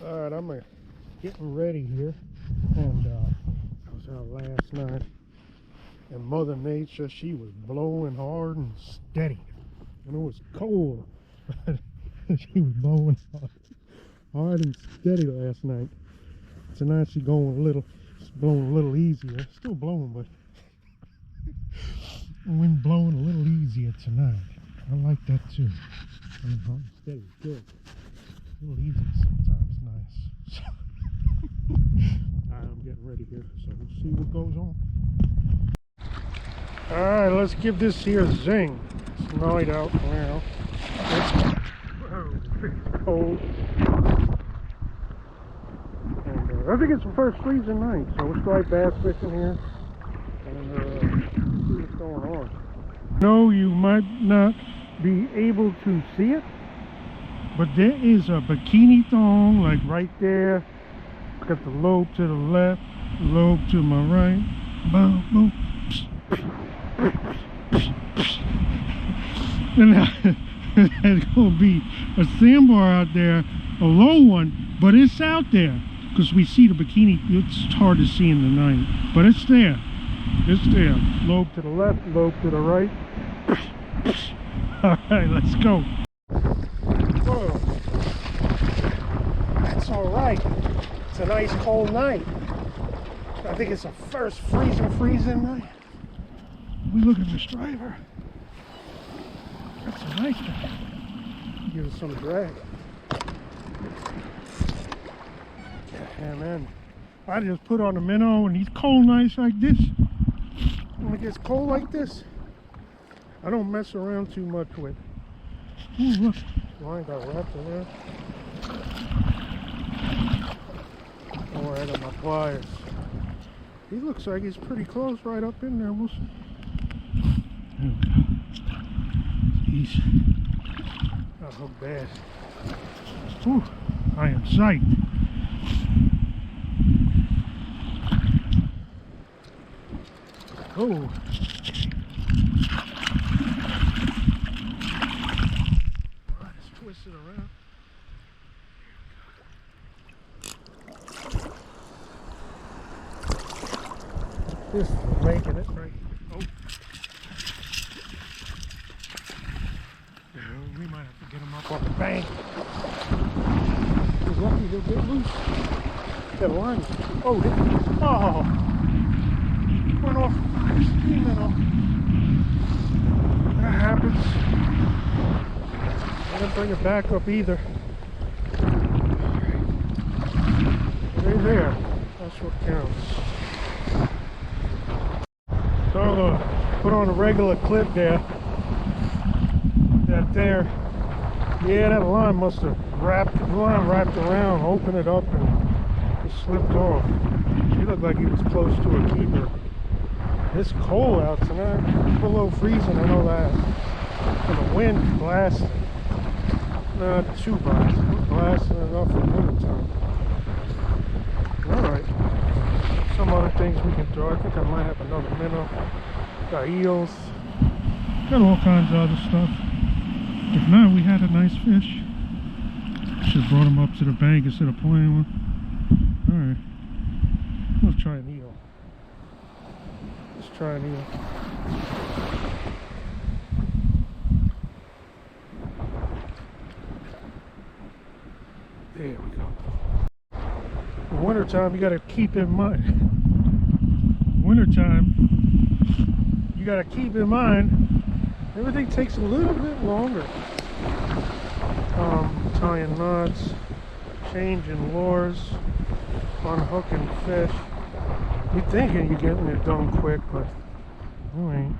Alright, I'm getting ready here, and I was out last night, and Mother Nature, she was blowing hard and steady, and it was cold, but she was blowing hard and steady last night. Tonight she's blowing a little easier, still blowing, but wind blowing a little easier tonight. I like that too. I mean, hard and steady is good. A little easier sometimes, nice. Alright, I'm getting ready here, so we'll see what goes on. Alright, let's give this here a zing. It's night out now. It's cold. And I think it's the first freezing night, so we'll try bass fishing here and see what's going on. No, you might not be able to see it, but there is a bikini thong, like right there. Got the lobe to the left, lobe to my right. Boom, boom. And there's going to be a sandbar out there, a low one, but it's out there because we see the bikini. It's hard to see in the night, but it's there. It's there. Lobe to the left, lobe to the right. All right, let's go. Whoa. That's all right. It's a nice cold night. I think it's the first freezing night. We look at this driver. That's a nice one. Give us some drag. Yeah, man. I just put on a minnow, and these cold nights like this, when it gets cold like this, I don't mess around too much with. Ooh, look, line got wrapped around. Oh, right on my pliers. He looks like he's pretty close, right up in there. We'll see. There we go. He's not hooked bad. Ooh, I am psyched. Oh. Twist it around. This is making it right. Oh. We might have to get him up on the bank. He's lucky he'll get loose. That line. Oh, went off. That happens. I didn't bring it back up either. They're there. That's what counts. So I'm going to put on a regular clip there. That there. Yeah, that line must have wrapped around, opened it up, and it slipped off. He looked like he was close to a keeper. It's cold out tonight. It's below freezing, I know that. And the wind blasting. Not too blasting. We're blasting enough for wintertime. Alright. Some other things we can throw. I think I might have another minnow. Got eels. Got all kinds of other stuff. If not, we had a nice fish. Should have brought him up to the bank instead of playing one. Alright. Let's try an eel. Let's try an eel. There we go. In wintertime, you got to keep in mind. You got to keep in mind, everything takes a little bit longer. Tying knots, changing lures, unhooking fish. You're thinking you're getting it done quick, but you ain't.